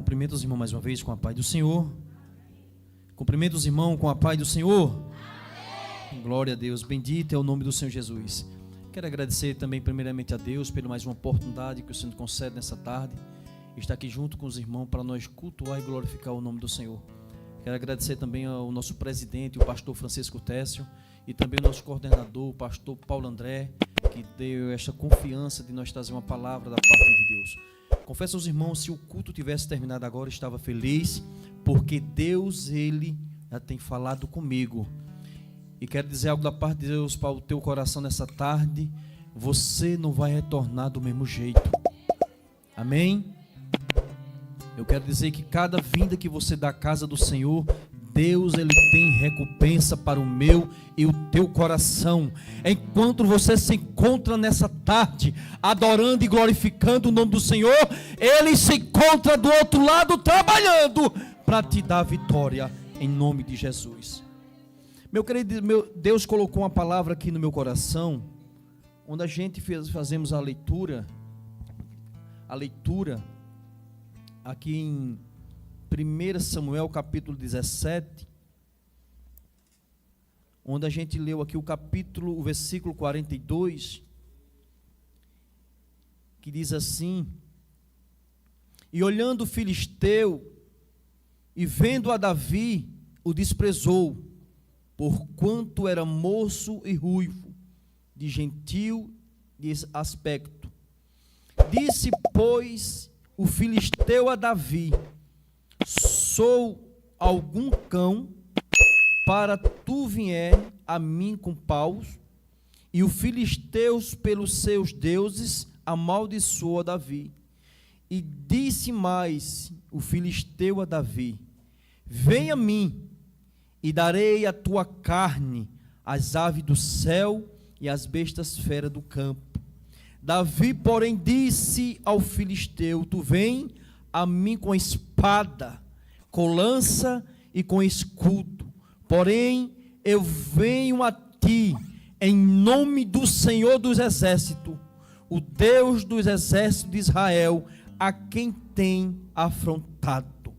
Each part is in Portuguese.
Cumprimento os irmãos mais uma vez com a paz do Senhor. Cumprimento os irmãos com a paz do Senhor. Amém. Glória a Deus, bendito é o nome do Senhor Jesus. Quero agradecer também primeiramente a Deus por mais uma oportunidade que o Senhor concede nessa tarde. Estar aqui junto com os irmãos para nós cultuar e glorificar o nome do Senhor. Quero agradecer também ao nosso presidente, o pastor Francisco Técio, e também ao nosso coordenador, o pastor Paulo André, que deu esta confiança de nós trazer uma palavra da parte de Deus. Confesso aos irmãos, se o culto tivesse terminado agora, estava feliz, porque Deus, Ele já tem falado comigo. E quero dizer algo da parte de Deus para o teu coração nessa tarde: você não vai retornar do mesmo jeito. Amém? Eu quero dizer que cada vinda que você dá à casa do Senhor, Deus, Ele tem recompensa para o meu e o teu coração. Enquanto você se encontra nessa tarde, adorando e glorificando o nome do Senhor, Ele se encontra do outro lado, trabalhando para te dar vitória, em nome de Jesus. Meu querido, Deus colocou uma palavra aqui no meu coração, onde a gente fazemos a leitura aqui em 1 Samuel capítulo 17, onde a gente leu aqui o versículo 42, que diz assim: e olhando o filisteu, e vendo a Davi, o desprezou, porquanto era moço e ruivo, de gentil de aspecto. Disse, pois, o filisteu a Davi: sou algum cão para tu vier a mim com paus? E o filisteus pelos seus deuses amaldiçoou a Davi. E disse mais o filisteu a Davi: vem a mim, e darei a tua carne às aves do céu e às bestas feras do campo. Davi, porém, disse ao filisteu: tu vem a mim com espada, com lança e com escudo, porém eu venho a ti em nome do Senhor dos exércitos, o Deus dos exércitos de Israel, a quem tem afrontado.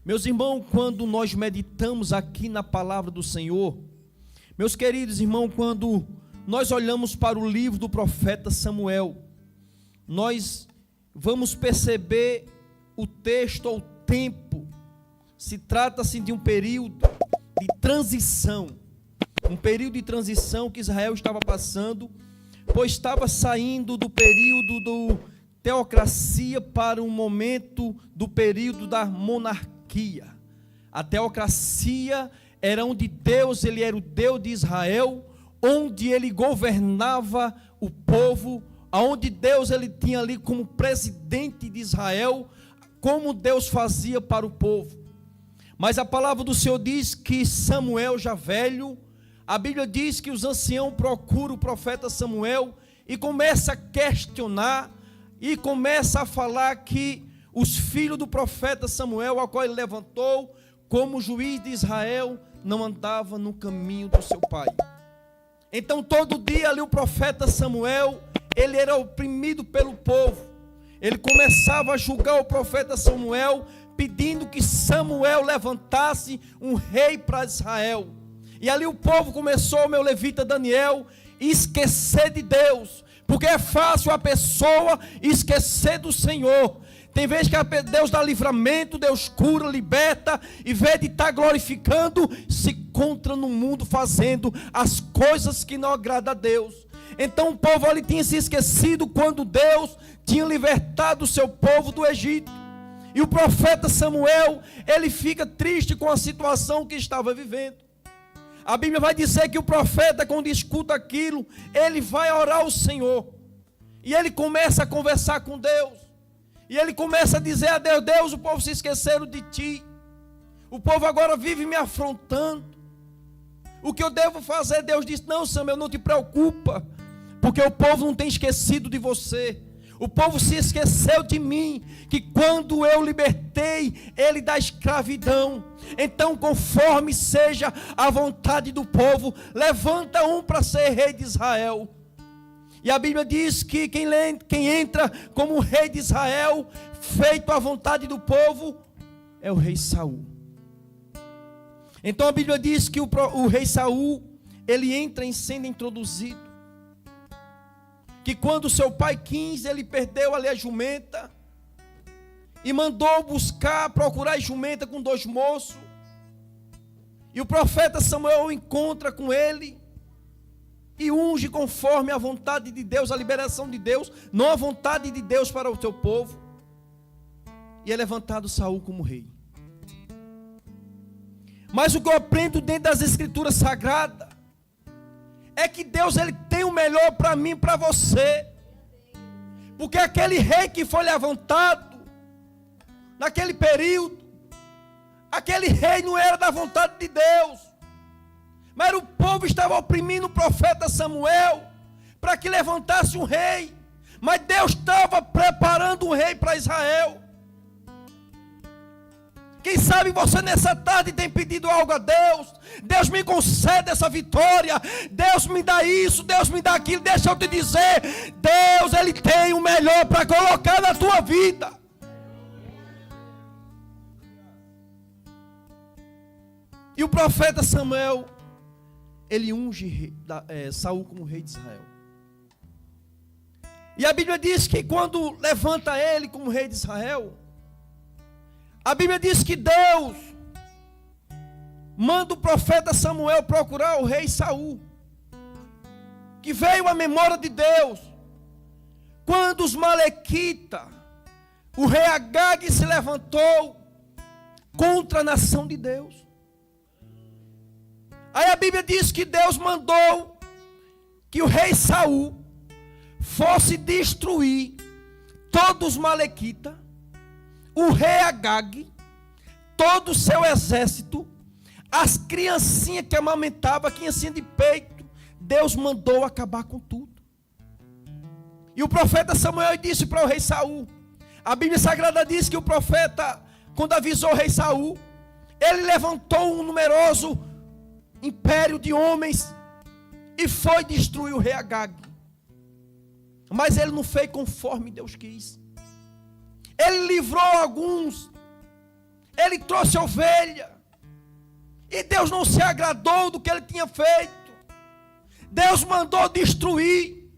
Meus irmãos, quando nós meditamos aqui na palavra do Senhor, meus queridos irmãos, quando nós olhamos para o livro do profeta Samuel, nós vamos perceber o texto ou o tempo. Se trata-se de um período de transição, um período de transição que Israel estava passando, pois estava saindo do período da teocracia para um momento do período da monarquia. A teocracia era onde Deus, Ele era o Deus de Israel, onde Ele governava o povo, onde Deus, Ele tinha ali como presidente de Israel, como Deus fazia para o povo. Mas a palavra do Senhor diz que Samuel, já velho, a Bíblia diz que os anciãos procuram o profeta Samuel e começa a questionar, e começa a falar que os filhos do profeta Samuel, ao qual ele levantou como juiz de Israel, não andavam no caminho do seu pai. Então todo dia ali o profeta Samuel, ele era oprimido pelo povo. Ele começava a julgar o profeta Samuel, pedindo que Samuel levantasse um rei para Israel. E ali o povo começou, meu levita Daniel, esquecer de Deus, porque é fácil a pessoa esquecer do Senhor. Tem vezes que Deus dá livramento, Deus cura, liberta, e vez de estar glorificando, se encontra no mundo fazendo as coisas que não agradam a Deus. Então o povo ali tinha se esquecido quando Deus tinha libertado o seu povo do Egito. E o profeta Samuel, ele fica triste com a situação que estava vivendo. A Bíblia vai dizer que o profeta, quando escuta aquilo, ele vai orar ao Senhor. E ele começa a conversar com Deus. E ele começa a dizer a Deus: Deus, o povo se esqueceram de ti. O povo agora vive me afrontando. O que eu devo fazer? Deus disse: não, Samuel, não te preocupa, porque o povo não tem esquecido de você. O povo se esqueceu de mim, que quando eu libertei ele da escravidão. Então, conforme seja a vontade do povo, levanta um para ser rei de Israel. E a Bíblia diz que quem entra como rei de Israel, feito a vontade do povo, é o rei Saul. Então a Bíblia diz que o rei Saul, ele entra em sendo introduzido. Que quando seu pai quis, ele perdeu ali a jumenta. E mandou procurar a jumenta com 2 moços. E o profeta Samuel encontra com ele. E unge conforme a vontade de Deus, a liberação de Deus, não a vontade de Deus para o seu povo. E é levantado Saul como rei. Mas o que eu aprendo dentro das escrituras sagradas é que Deus, ele tem o melhor para mim e para você. Porque aquele rei que foi levantado naquele período, aquele rei não era da vontade de Deus, mas o povo estava oprimindo o profeta Samuel para que levantasse um rei. Mas Deus estava preparando um rei para Israel. Quem sabe você nessa tarde tem pedido algo a Deus. Deus me concede essa vitória. Deus me dá isso, Deus me dá aquilo. Deixa eu te dizer, Deus, ele tem o melhor para colocar na tua vida. E o profeta Samuel, ele unge Saul como rei de Israel. E a Bíblia diz que quando levanta ele como rei de Israel, a Bíblia diz que Deus manda o profeta Samuel procurar o rei Saul, que veio à memória de Deus, quando os malequitas, o rei Agag se levantou contra a nação de Deus. Aí a Bíblia diz que Deus mandou que o rei Saul fosse destruir todos os malequitas, o rei Agag, todo o seu exército, as criancinhas que amamentavam, criancinha de peito. Deus mandou acabar com tudo. E o profeta Samuel disse para o rei Saul, a Bíblia Sagrada diz que o profeta, quando avisou o rei Saul, ele levantou um numeroso império de homens e foi destruir o rei Agag. Mas ele não fez conforme Deus quis. Ele livrou alguns, ele trouxe ovelha, e Deus não se agradou do que ele tinha feito. Deus mandou destruir.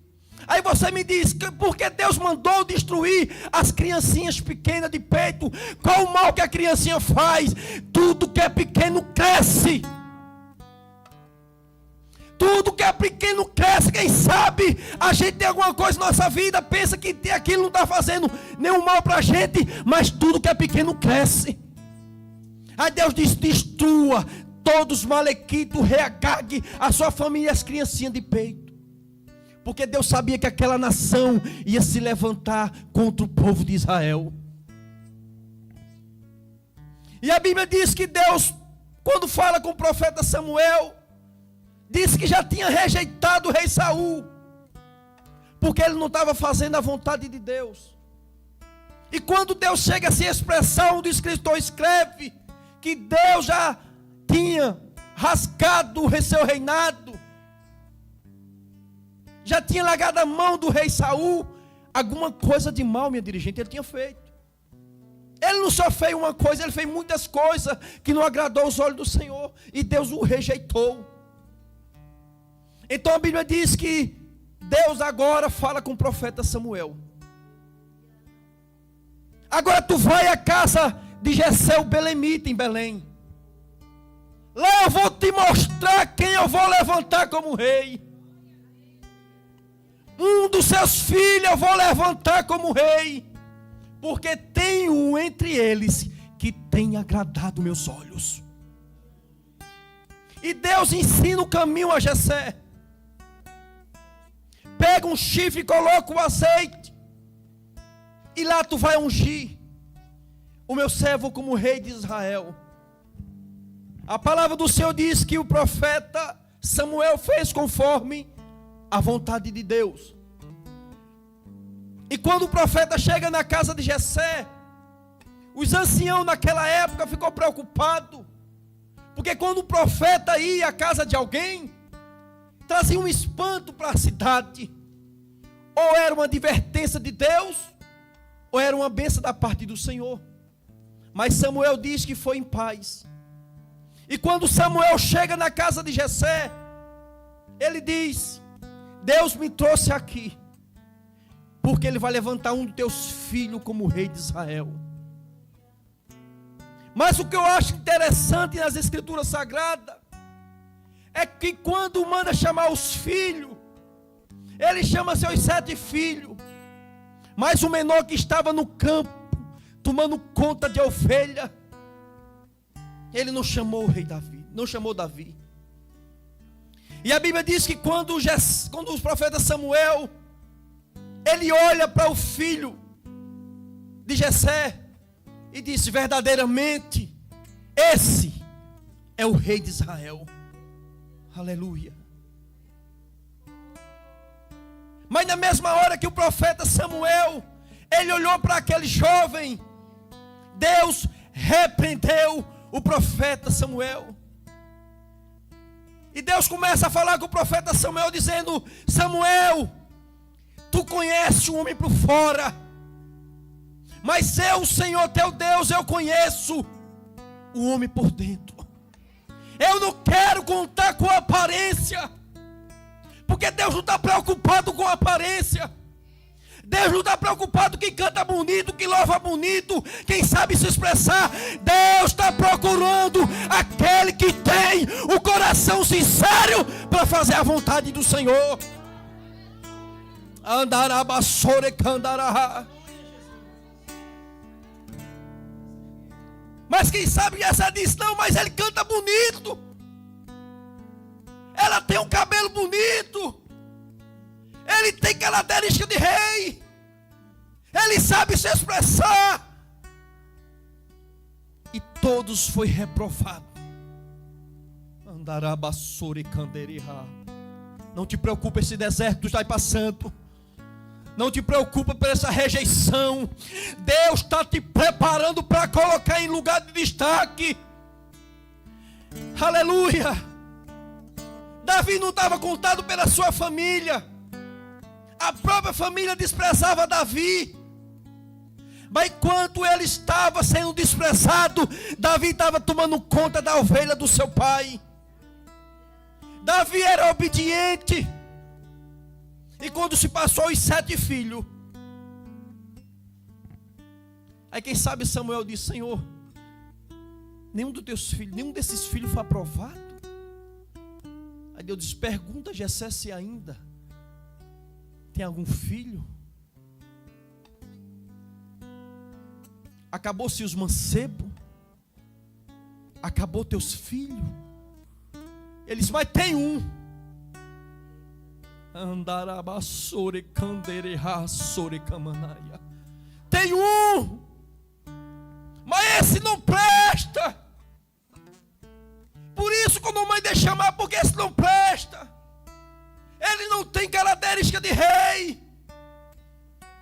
Aí você me diz, por que Deus mandou destruir as criancinhas pequenas de peito? Qual o mal que a criancinha faz? Tudo que é pequeno cresce. Tudo que é pequeno cresce. Quem sabe a gente tem alguma coisa na nossa vida, pensa que aquilo não está fazendo nenhum mal para a gente, mas tudo que é pequeno cresce. Aí Deus diz, destrua todos os malequitas, o rei Agag, a sua família e as criancinhas de peito. Porque Deus sabia que aquela nação ia se levantar contra o povo de Israel. E a Bíblia diz que Deus, quando fala com o profeta Samuel, disse que já tinha rejeitado o rei Saul, porque ele não estava fazendo a vontade de Deus. E quando Deus chega a essa expressão, o escritor escreve que Deus já tinha rasgado o seu reinado, já tinha largado a mão do rei Saul. Alguma coisa de mal, minha dirigente, ele tinha feito. Ele não só fez uma coisa, ele fez muitas coisas que não agradou os olhos do Senhor, e Deus o rejeitou. Então a Bíblia diz que Deus agora fala com o profeta Samuel. Agora tu vai à casa de Jessé o belemita em Belém. Lá eu vou te mostrar quem eu vou levantar como rei. Um dos seus filhos eu vou levantar como rei, porque tem um entre eles que tem agradado meus olhos. E Deus ensina o caminho a Jessé. Pega um chifre e coloca o azeite, e lá tu vai ungir o meu servo como rei de Israel. A palavra do Senhor diz que o profeta Samuel fez conforme a vontade de Deus. E quando o profeta chega na casa de Jessé, os anciãos naquela época ficou preocupados, porque quando o profeta ia à casa de alguém, trazia um espanto para a cidade. Ou era uma advertência de Deus, ou era uma bênção da parte do Senhor. Mas Samuel diz que foi em paz. E quando Samuel chega na casa de Jessé, ele diz: Deus me trouxe aqui, porque Ele vai levantar um dos teus filhos como rei de Israel. Mas o que eu acho interessante nas Escrituras Sagradas é que quando manda chamar os filhos, Ele chama seus 7 filhos, mas o menor que estava no campo, tomando conta de ovelha, Ele não chamou o rei Davi, não chamou Davi. E a Bíblia diz que quando o profeta Samuel, ele olha para o filho de Jessé e disse: verdadeiramente, esse é o rei de Israel. Aleluia. Mas na mesma hora que o profeta Samuel, ele olhou para aquele jovem, Deus repreendeu o profeta Samuel. E Deus começa a falar com o profeta Samuel, dizendo: Samuel, tu conheces o homem por fora, mas eu, Senhor teu Deus, eu conheço o homem por dentro. Eu não quero contar com a aparência, porque Deus não está preocupado com a aparência. Deus não está preocupado quem canta bonito, quem louva bonito, quem sabe se expressar. Deus está procurando aquele que tem o coração sincero para fazer a vontade do Senhor. Andarabassore candará. Mas quem sabe essa diz: não, mas ele canta bonito, ela tem um cabelo bonito, ele tem característica de rei, ele sabe se expressar. E todos foi reprovado. Andarabassore canderá. Não te preocupa, esse deserto está passando. Não te preocupa por essa rejeição. Deus está te preparando para colocar em lugar de destaque. Aleluia. Davi não estava contado pela sua família. A própria família desprezava Davi. Mas enquanto ele estava sendo desprezado, Davi estava tomando conta da ovelha do seu pai. Davi era obediente. E quando se passou os 7 filhos, aí quem sabe Samuel disse: Senhor, nenhum dos teus filhos, nenhum desses filhos foi aprovado. Aí Deus disse: pergunta a Jessé se ainda tem algum filho. Acabou-se os mancebos, acabou teus filhos. Ele disse: mas tem um. Andarabassore candereha sore camanaia. Tem um, mas esse não presta. Por isso que eu não mandei chamar, porque esse não presta. Ele não tem característica de rei,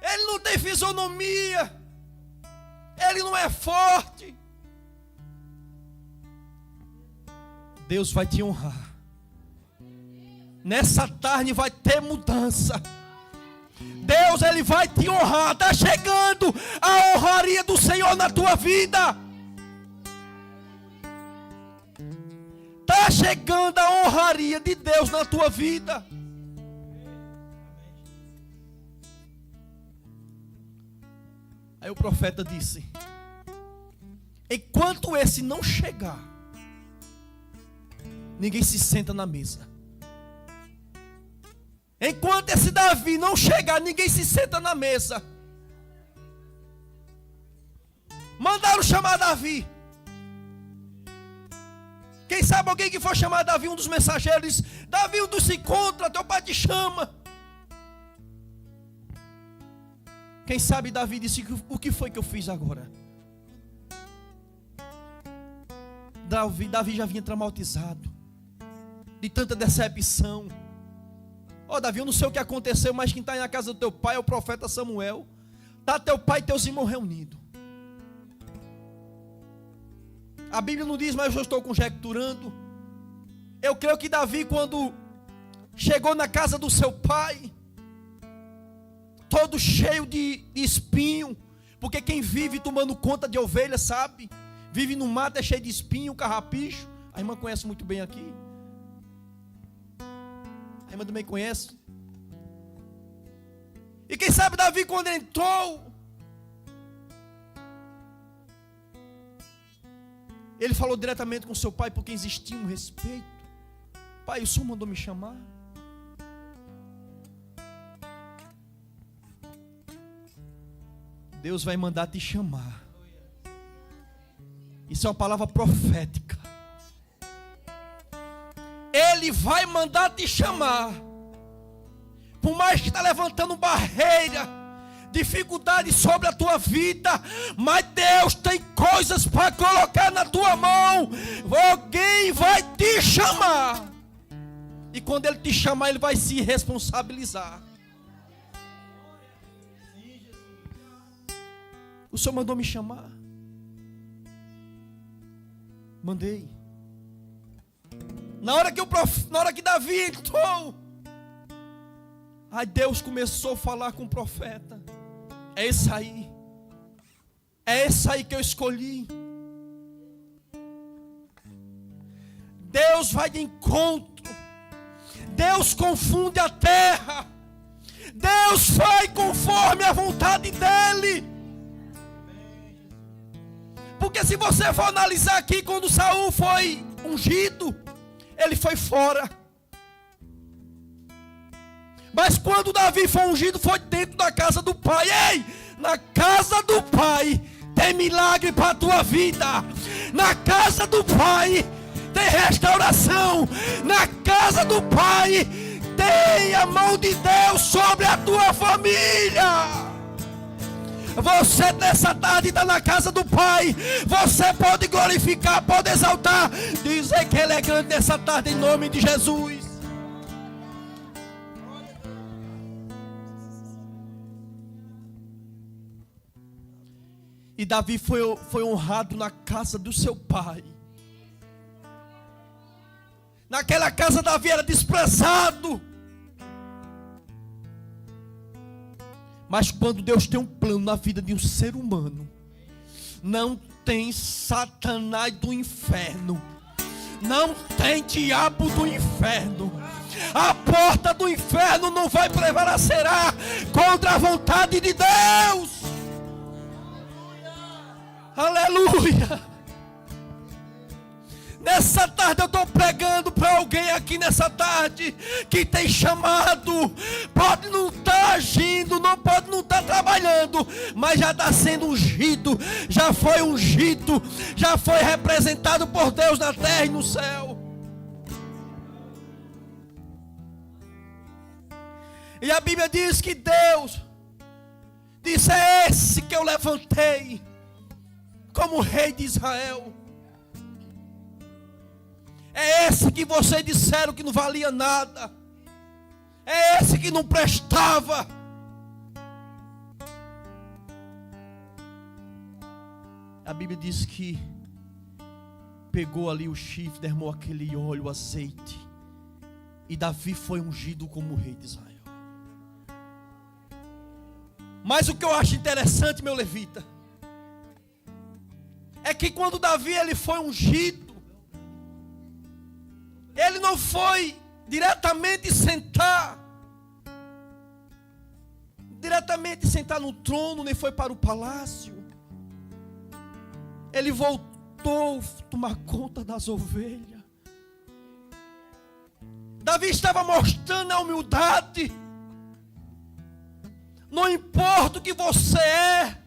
ele não tem fisionomia, ele não é forte. Deus vai te honrar. Nessa tarde vai ter mudança. Deus, Ele vai te honrar. Está chegando a honraria do Senhor na tua vida. Está chegando a honraria de Deus na tua vida. Aí o profeta disse: enquanto esse não chegar, ninguém se senta na mesa. Enquanto esse Davi não chegar, ninguém se senta na mesa. Mandaram chamar Davi. Quem sabe alguém que for chamar Davi, um dos mensageiros, diz: Davi, onde se encontra? Teu pai te chama. Quem sabe Davi disse: o que foi que eu fiz agora? Davi já vinha traumatizado de tanta decepção. Davi, eu não sei o que aconteceu, mas quem está na casa do teu pai é o profeta Samuel. Está teu pai e teus irmãos reunidos. A Bíblia não diz, mas eu estou conjecturando. Eu creio que Davi, quando chegou na casa do seu pai, todo cheio de espinho, Porque quem vive tomando conta de ovelhas, sabe? Vive no mato, é cheio de espinho, carrapicho. A irmã conhece muito bem aqui. A irmã também conhece. E quem sabe Davi, quando entrou, ele falou diretamente com seu pai, porque existia um respeito. Pai, o Senhor mandou me chamar. Deus vai mandar te chamar. Isso é uma palavra profética. Ele vai mandar te chamar. Por mais que está levantando barreira, dificuldade sobre a tua vida, mas Deus tem coisas para colocar na tua mão. Alguém vai te chamar. E quando Ele te chamar, Ele vai se responsabilizar. O Senhor mandou me chamar. Mandei. Na hora que Davi entrou, aí Deus começou a falar com o profeta. É esse aí. É esse aí que eu escolhi. Deus vai de encontro. Deus confunde a terra. Deus vai conforme a vontade dEle. Porque se você for analisar aqui, quando Saul foi ungido, ele foi fora. Mas quando Davi foi ungido, foi dentro da casa do pai. Ei, na casa do pai tem milagre para a tua vida. Na casa do pai tem restauração. Na casa do pai tem a mão de Deus sobre a tua família. Você nessa tarde está na casa do Pai. Você pode glorificar, pode exaltar, dizer que Ele é grande nessa tarde, em nome de Jesus. E Davi foi honrado na casa do seu pai. Naquela casa Davi era desprezado. Mas quando Deus tem um plano na vida de um ser humano, não tem Satanás do inferno, não tem diabo do inferno. A porta do inferno não vai prevalecerá contra a vontade de Deus. Aleluia. Nessa tarde eu estou pregando para alguém aqui nessa tarde que tem chamado, pode não estar agindo, pode não estar trabalhando, mas já está sendo ungido, já foi ungido, já foi representado por Deus na terra e no céu. E a Bíblia diz que Deus disse: é esse que eu levantei como rei de Israel. É esse que vocês disseram que não valia nada. É esse que não prestava. A Bíblia diz que pegou ali o chifre, derramou aquele óleo, o azeite, e Davi foi ungido como rei de Israel. Mas o que eu acho interessante, meu levita, é que quando Davi ele foi ungido, ele não foi diretamente sentar no trono, nem foi para o palácio. Ele voltou a tomar conta das ovelhas. Davi estava mostrando a humildade. Não importa o que você é,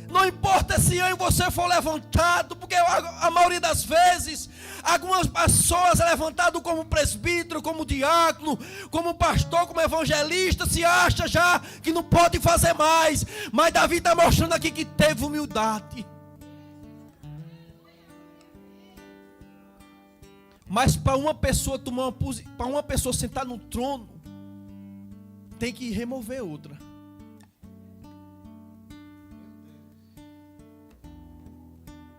não importa se eu e você for levantado, porque a maioria das vezes, algumas pessoas é levantado como presbítero, como diácono, como pastor, como evangelista, se acha já que não pode fazer mais. Mas Davi está mostrando aqui que teve humildade. Mas para uma pessoa para uma pessoa sentar no trono, tem que remover outra.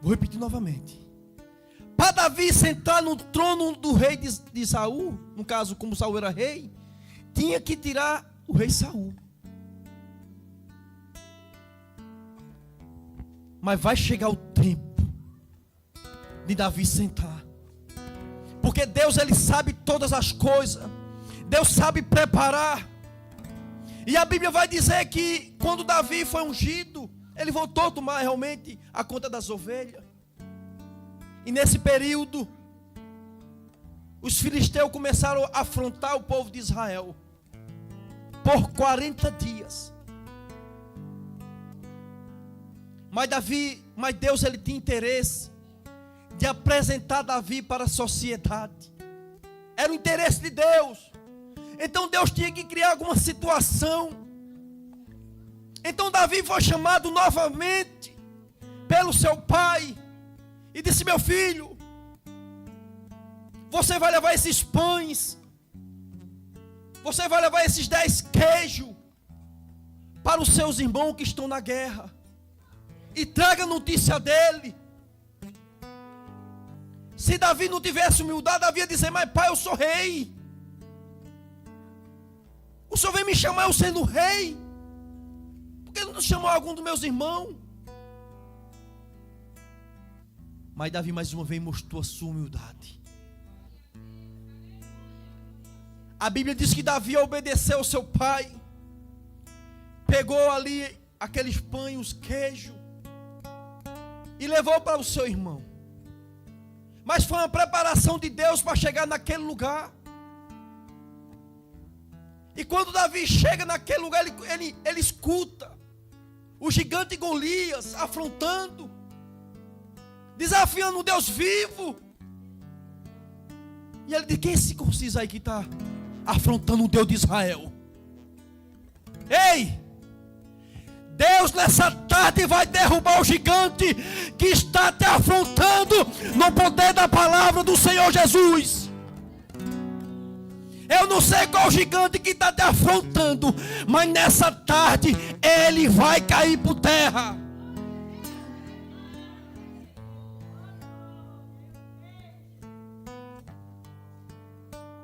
Vou repetir novamente. Para Davi sentar no trono do rei de Saul, no caso, como Saul era rei, tinha que tirar o rei Saul. Mas vai chegar o tempo de Davi sentar. Porque Deus, Ele sabe todas as coisas. Deus sabe preparar. E a Bíblia vai dizer que quando Davi foi ungido, ele voltou a tomar realmente a conta das ovelhas. E nesse período, os filisteus começaram a afrontar o povo de Israel. Por 40 dias. Mas Deus, Ele tinha interesse de apresentar Davi para a sociedade. Era o interesse de Deus. Então Deus tinha que criar alguma situação. Então Davi foi chamado novamente pelo seu pai e disse: meu filho, você vai levar esses pães, você vai levar esses 10 queijos para os seus irmãos que estão na guerra, e traga notícia dele. Se Davi não tivesse humildade, Davi ia dizer: mas pai, eu sou rei, o senhor vem me chamar eu sendo rei, por que não chamou algum dos meus irmãos? Mas Davi mais uma vez mostrou a sua humildade. A Bíblia diz que Davi obedeceu ao seu pai, pegou ali aqueles pães, os queijos, e levou para o seu irmão. Mas foi uma preparação de Deus para chegar naquele lugar. E quando Davi chega naquele lugar, ele escuta o gigante Golias afrontando, desafiando um Deus vivo. E ele diz: quem é esse conciso aí que está afrontando o Deus de Israel? Ei! Deus nessa tarde vai derrubar o gigante que está te afrontando no poder da palavra do Senhor Jesus. Eu não sei qual gigante que está te afrontando, mas nessa tarde ele vai cair por terra.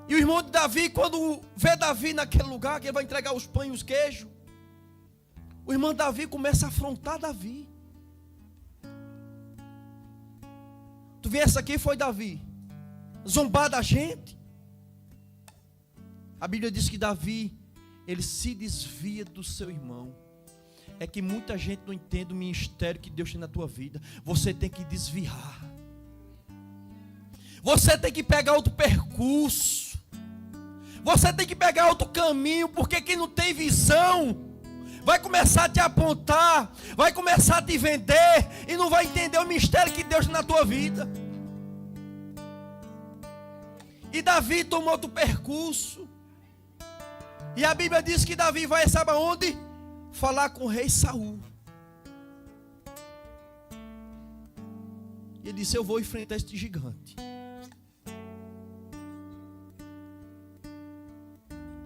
E o irmão de Davi, quando vê Davi naquele lugar, que ele vai entregar os pães e os queijos, o irmão Davi começa a afrontar Davi. Tu viesse aqui, foi Davi zombar da gente. A Bíblia diz que Davi, ele se desvia do seu irmão. É que muita gente não entende o ministério que Deus tem na tua vida. Você tem que desviar. Você tem que pegar outro percurso. Você tem que pegar outro caminho, porque quem não tem visão vai começar a te apontar, vai começar a te vender e não vai entender o mistério que Deus tem na tua vida. E Davi tomou outro percurso. E a Bíblia diz que Davi vai, sabe aonde? Falar com o rei Saul. E ele disse: eu vou enfrentar este gigante.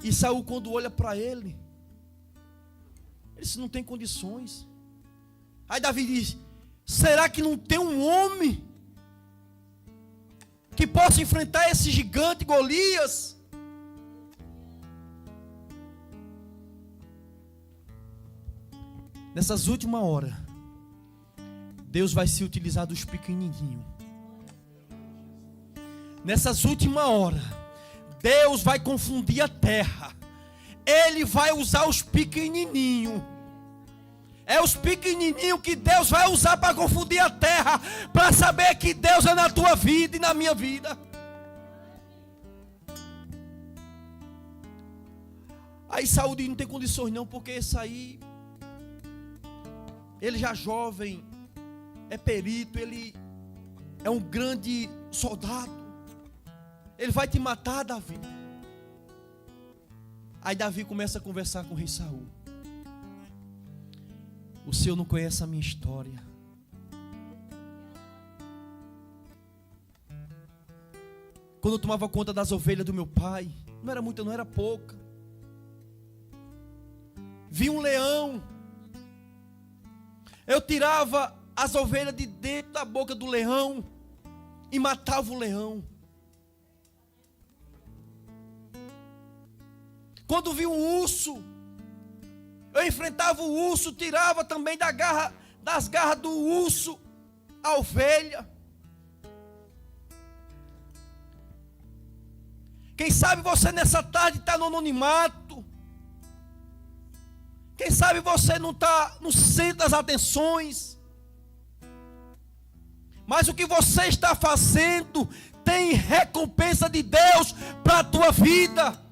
E Saul, quando olha para ele disse: não tem condições. Aí Davi diz: será que não tem um homem que possa enfrentar esse gigante Golias? Nessas últimas horas, Deus vai se utilizar dos pequenininhos. Nessas últimas horas, Deus vai confundir a terra. Ele vai usar os pequenininhos. É os pequenininhos que Deus vai usar para confundir a terra, para saber que Deus é na tua vida e na minha vida. Aí Saul diz: não tem condições não, porque esse aí, ele já jovem, é perito, ele é um grande soldado, ele vai te matar, Davi. Aí Davi começa a conversar com o rei Saul: o senhor não conhece a minha história. Quando eu tomava conta das ovelhas do meu pai, não era muita, não era pouca, vi um leão, eu tirava as ovelhas de dentro da boca do leão e matava o leão. Quando vi um urso, eu enfrentava o urso, tirava também da garra das garras do urso, a ovelha. Quem sabe você nessa tarde está no anonimato. Quem sabe você não está no centro das atenções. Mas o que você está fazendo tem recompensa de Deus para a tua vida.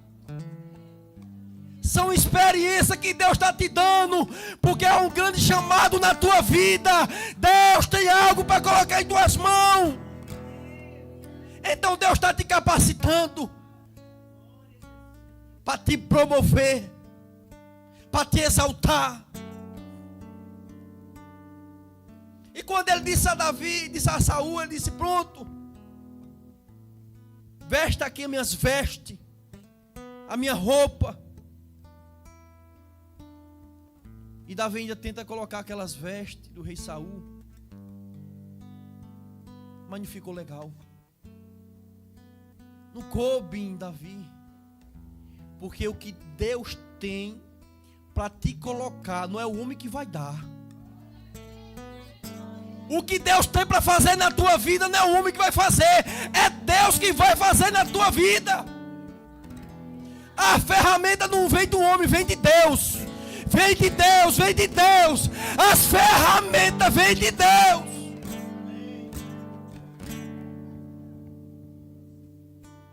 São experiências que Deus está te dando, porque é um grande chamado na tua vida. Deus tem algo para colocar em tuas mãos. Então Deus está te capacitando para te promover, para te exaltar. E quando ele disse a Davi, disse a Saul, ele disse: pronto, vesta aqui as minhas vestes, a minha roupa. E Davi ainda tenta colocar aquelas vestes do rei Saul, mas não ficou legal. Não coube em Davi, porque o que Deus tem para te colocar não é o homem que vai dar. O que Deus tem para fazer na tua vida não é o homem que vai fazer, é Deus que vai fazer na tua vida. A ferramenta não vem do homem, vem de Deus. Vem de Deus, vem de Deus. As ferramentas vêm de Deus.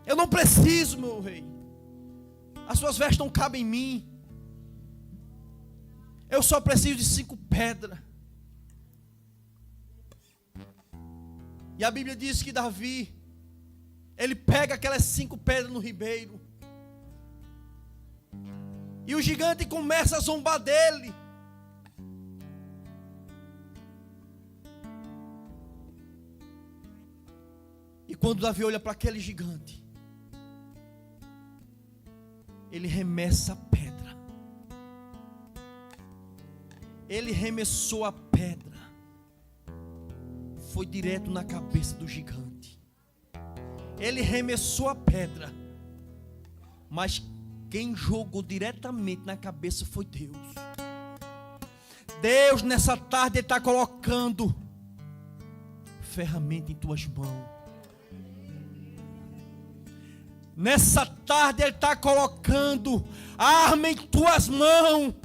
Eu não preciso, meu rei. As suas vestes não cabem em mim. Eu só preciso de 5 pedras. E a Bíblia diz que Davi, ele pega aquelas 5 pedras no ribeiro. E o gigante começa a zombar dele. E quando Davi olha para aquele gigante, ele remessa a pedra. Ele remessou a pedra. Foi direto na cabeça do gigante. Ele remessou a pedra. Mas quem jogou diretamente na cabeça foi Deus. Deus nessa tarde está colocando ferramenta em tuas mãos. Nessa tarde Ele está colocando arma em tuas mãos.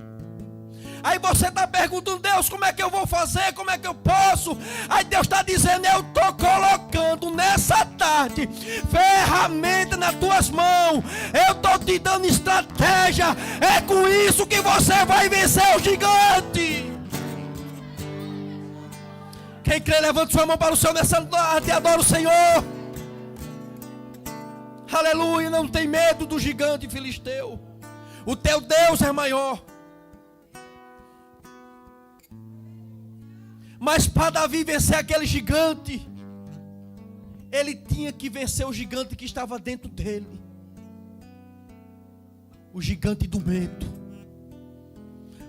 Aí você está perguntando: Deus, como é que eu vou fazer? Como é que eu posso? Aí Deus está dizendo: eu estou colocando nessa tarde ferramenta nas tuas mãos. Eu estou te dando estratégia. É com isso que você vai vencer o gigante. Quem crê, levante sua mão para o céu nessa tarde e adora o Senhor. Aleluia. Não tem medo do gigante filisteu. O teu Deus é maior. Mas para Davi vencer aquele gigante, ele tinha que vencer o gigante que estava dentro dele. O gigante do medo.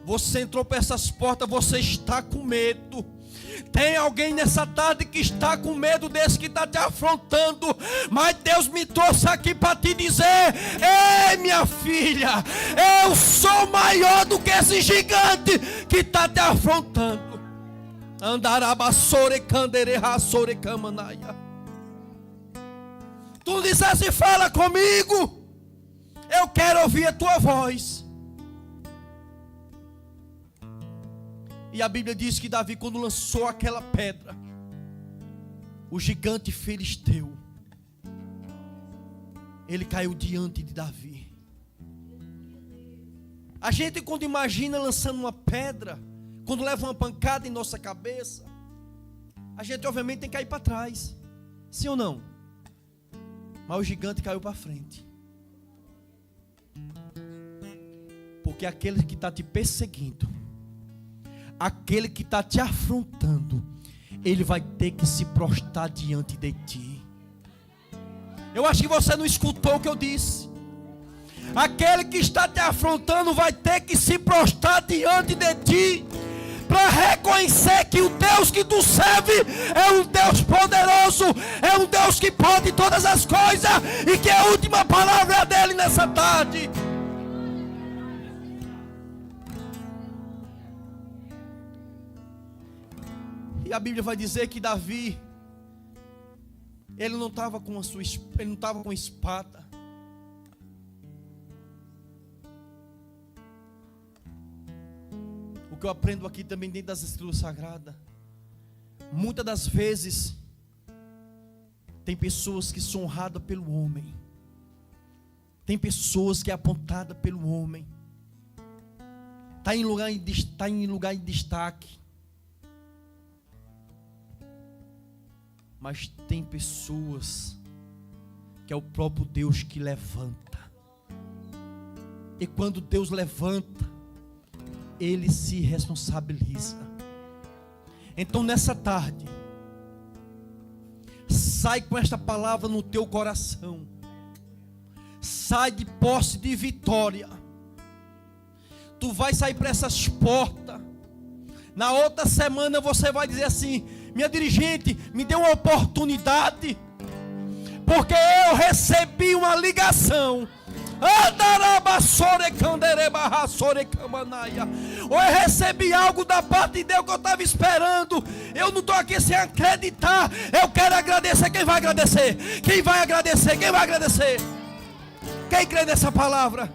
Você entrou para essas portas, você está com medo. Tem alguém nessa tarde que está com medo desse que está te afrontando. Mas Deus me trouxe aqui para te dizer: ei, minha filha, eu sou maior do que esse gigante que está te afrontando. Andarabassore candere rassore camanaia. Tu disseste: fala comigo, eu quero ouvir a tua voz. E a Bíblia diz que Davi, quando lançou aquela pedra, o gigante filisteu, ele caiu diante de Davi. A gente, quando imagina lançando uma pedra, quando leva uma pancada em nossa cabeça, a gente obviamente tem que cair para trás. Sim ou não? Mas o gigante caiu para frente. Porque aquele que está te perseguindo, aquele que está te afrontando, ele vai ter que se prostrar diante de ti. Eu acho que você não escutou o que eu disse. Aquele que está te afrontando vai ter que se prostrar diante de ti, para reconhecer que o Deus que tu serve é um Deus poderoso, é um Deus que pode todas as coisas, e que a última palavra é dele nessa tarde. E a Bíblia vai dizer que Davi, ele não estava com espada. O que eu aprendo aqui também dentro das Escrituras Sagradas, muitas das vezes tem pessoas que são honradas pelo homem, tem pessoas que é apontada pelo homem, está em lugar de destaque, mas tem pessoas que é o próprio Deus que levanta. E quando Deus levanta, Ele se responsabiliza. Então nessa tarde, sai com esta palavra no teu coração. Sai de posse de vitória. Tu vai sair para essas portas. Na outra semana você vai dizer assim: minha dirigente, me deu uma oportunidade, porque eu recebi uma ligação. Ou eu recebi algo da parte de Deus que eu estava esperando. Eu não estou aqui sem acreditar. Eu quero agradecer. Quem vai agradecer? Quem vai agradecer? Quem vai agradecer? Quem crê nessa palavra?